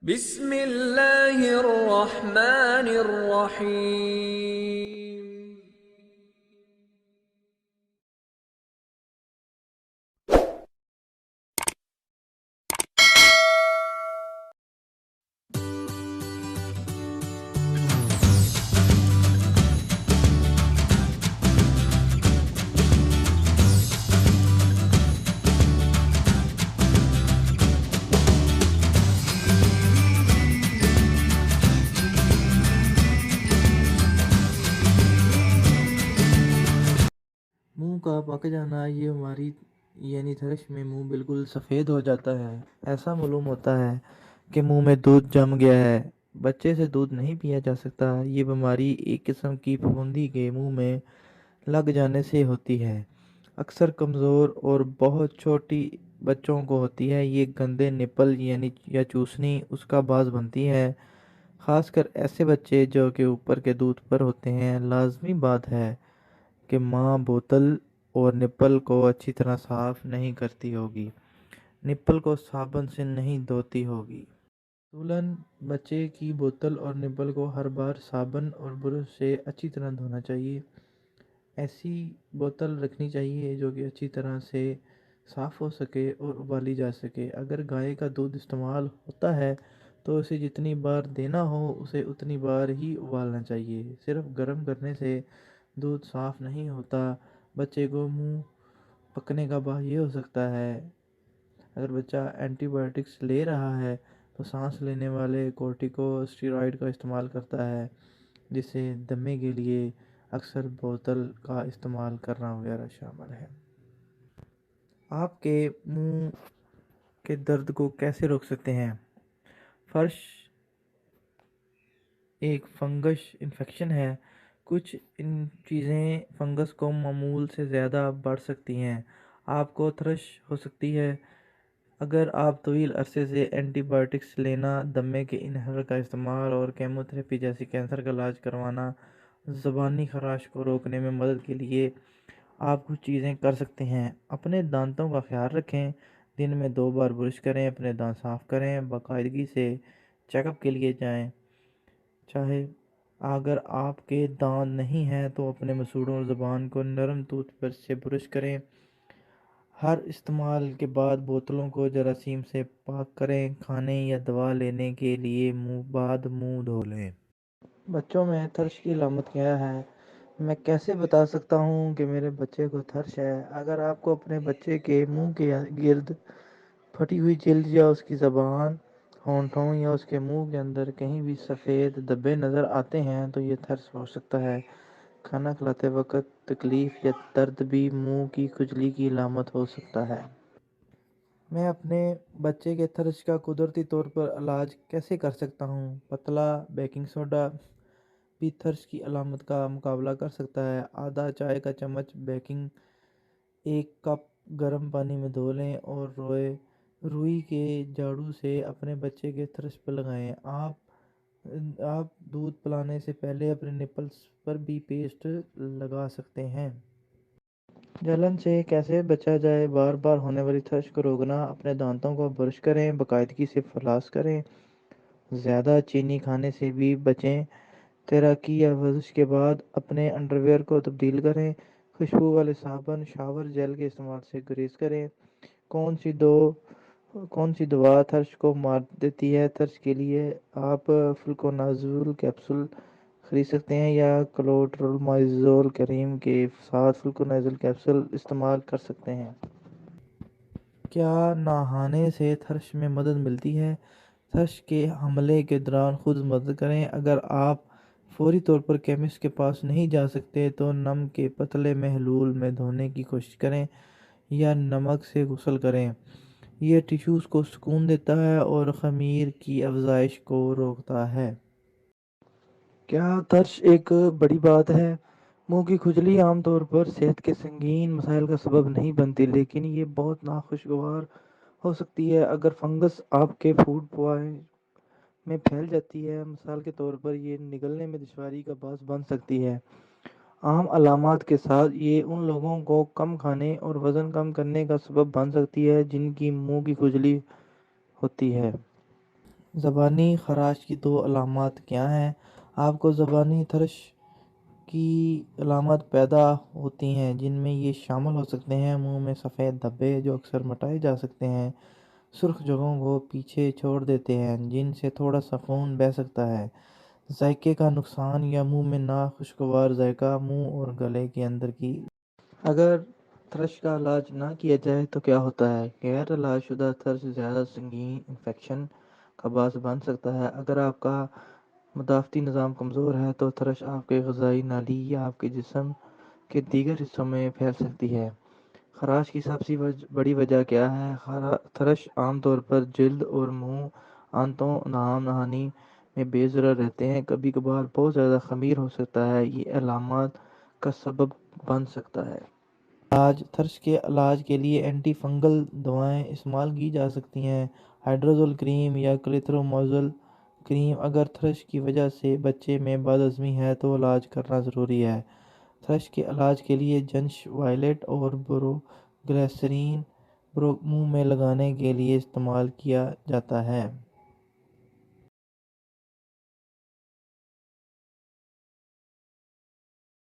بسم اللہ الرحمن الرحیم۔ منہ کا پک جانا، یہ ہماری یعنی تھرش میں منہ بالکل سفید ہو جاتا ہے۔ ایسا معلوم ہوتا ہے کہ منہ میں دودھ جم گیا ہے۔ بچے سے دودھ نہیں پیا جا سکتا۔ یہ بیماری ایک قسم کی پھپھوندی کے منہ میں لگ جانے سے ہوتی ہے۔ اکثر کمزور اور بہت چھوٹی بچوں کو ہوتی ہے۔ یہ گندے نپل یعنی یا چوسنی اس کا باعث بنتی ہے، خاص کر ایسے بچے جو کہ اوپر کے دودھ پر ہوتے ہیں۔ لازمی بات ہے کہ ماں بوتل اور نپل کو اچھی طرح صاف نہیں کرتی ہوگی، نپل کو صابن سے نہیں دھوتی ہوگی۔ اصولاً بچے کی بوتل اور نپل کو ہر بار صابن اور برش سے اچھی طرح دھونا چاہیے۔ ایسی بوتل رکھنی چاہیے جو کہ اچھی طرح سے صاف ہو سکے اور ابالی جا سکے۔ اگر گائے کا دودھ استعمال ہوتا ہے تو اسے جتنی بار دینا ہو اسے اتنی بار ہی ابالنا چاہیے۔ صرف گرم کرنے سے دودھ صاف نہیں ہوتا۔ بچے کو منہ پکنے کا باعث یہ ہو سکتا ہے، اگر بچہ اینٹی بایوٹکس لے رہا ہے تو سانس لینے والے کورٹیکو اسٹیرائڈ کا استعمال کرتا ہے، جس سے دمے کے لیے اکثر بوتل کا استعمال کرنا وغیرہ شامل ہے۔ آپ کے منہ کے درد کو کیسے روک سکتے ہیں؟ فرش ایک فنگس انفیکشن ہے۔ کچھ ان چیزیں فنگس کو معمول سے زیادہ بڑھ سکتی ہیں۔ آپ کو تھرش ہو سکتی ہے اگر آپ طویل عرصے سے اینٹی بایوٹکس لینا، دمے کے انہیلر کا استعمال اور کیموتھراپی جیسی کینسر کا علاج کروانا۔ زبانی خراش کو روکنے میں مدد کے لیے آپ کچھ چیزیں کر سکتے ہیں۔ اپنے دانتوں کا خیال رکھیں، دن میں 2 بار برش کریں، اپنے دانت صاف کریں، باقاعدگی سے چیک اپ کے لیے جائیں۔ چاہے اگر آپ کے دانت نہیں ہیں تو اپنے مسوڑوں اور زبان کو نرم ٹوتھ برش سے برش کریں۔ ہر استعمال کے بعد بوتلوں کو جراثیم سے پاک کریں۔ کھانے یا دوا لینے کے لیے منہ دھو لیں۔ بچوں میں تھرش کی علامت کیا ہے؟ میں کیسے بتا سکتا ہوں کہ میرے بچے کو تھرش ہے؟ اگر آپ کو اپنے بچے کے منہ کے گرد پھٹی ہوئی جلد یا اس کی زبان، ہونٹوں یا اس کے منہ کے اندر کہیں بھی سفید دھبے نظر آتے ہیں تو یہ تھرش ہو سکتا ہے۔ کھانا کھلاتے وقت تکلیف یا درد بھی منہ کی کھجلی کی علامت ہو سکتا ہے۔ میں اپنے بچے کے تھرش کا قدرتی طور پر علاج کیسے کر سکتا ہوں؟ پتلا بیکنگ سوڈا بھی تھرش کی علامت کا مقابلہ کر سکتا ہے۔ آدھا چائے کا چمچ بیکنگ 1 کپ گرم پانی میں دھو لیں اور روئی کے جھاڑو سے اپنے بچے کے تھرش پر لگائیں۔ آپ دودھ پلانے سے پہلے اپنے نپلز پر بھی پیسٹ لگا سکتے ہیں۔ جلن سے کیسے بچا جائے؟ بار بار ہونے والی تھرش کو روکنا، اپنے دانتوں کو برش کریں، باقاعدگی سے فلاس کریں، زیادہ چینی کھانے سے بھی بچیں۔ تیراکی یا ورزش کے بعد اپنے انڈرویئر کو تبدیل کریں۔ خوشبو والے صابن، شاور جیل کے استعمال سے گریز کریں۔ کون سی دوا تھرش کو مار دیتی ہے؟ تھرش کے لیے آپ فلوکنازول کیپسول خرید سکتے ہیں یا کلوٹرالمائزول کریم کے ساتھ فلوکنازول کیپسول استعمال کر سکتے ہیں۔ کیا نہانے سے تھرش میں مدد ملتی ہے؟ تھرش کے حملے کے دوران خود مدد کریں۔ اگر آپ فوری طور پر کیمسٹ کے پاس نہیں جا سکتے تو نم کے پتلے محلول میں دھونے کی کوشش کریں یا نمک سے غسل کریں۔ یہ ٹشوز کو سکون دیتا ہے اور خمیر کی افزائش کو روکتا ہے۔ کیا تھرش ایک بڑی بات ہے؟ منہ کی کھجلی عام طور پر صحت کے سنگین مسائل کا سبب نہیں بنتی، لیکن یہ بہت ناخوشگوار ہو سکتی ہے اگر فنگس آپ کے فوڈ پوائنٹ میں پھیل جاتی ہے۔ مثال کے طور پر یہ نگلنے میں دشواری کا باعث بن سکتی ہے۔ عام علامات کے ساتھ یہ ان لوگوں کو کم کھانے اور وزن کم کرنے کا سبب بن سکتی ہے جن کی منہ کی کھجلی ہوتی ہے۔ زبانی خراش کی 2 علامات کیا ہیں؟ آپ کو زبانی خراش کی علامات پیدا ہوتی ہیں جن میں یہ شامل ہو سکتے ہیں: منہ میں سفید دھبے جو اکثر مٹائے جا سکتے ہیں، سرخ جگہوں کو پیچھے چھوڑ دیتے ہیں جن سے تھوڑا سا خون بہہ سکتا ہے، ذائقے کا نقصان یا منہ میں ناخوشگوار ذائقہ، منہ اور گلے کے اندر کی۔ اگر تھرش کا علاج نہ کیا جائے تو کیا ہوتا ہے؟ غیر علاج شدہ تھرش زیادہ سنگین انفیکشن کا باعث بن سکتا ہے۔ اگر آپ کا مدافعتی نظام کمزور ہے تو تھرش آپ کے غذائی نالی یا آپ کے جسم کے دیگر حصوں میں پھیل سکتی ہے۔ خراش کی سب سے بڑی وجہ کیا ہے؟ تھرش عام طور پر جلد اور منہ، آنتوں، نہانی میں بے ضرر رہتے ہیں، کبھی کبھار بہت زیادہ خمیر ہو سکتا ہے، یہ علامات کا سبب بن سکتا ہے۔ تھرش کے علاج کے لیے اینٹی فنگل دوائیں استعمال کی جا سکتی ہیں، ہائیڈروزول کریم یا کلیترومازول کریم۔ اگر تھرش کی وجہ سے بچے میں بدہضمی ہے تو علاج کرنا ضروری ہے۔ تھرش کے علاج کے لیے جنش وائلیٹ اور بروگلیسرین منہ میں لگانے کے لیے استعمال کیا جاتا ہے۔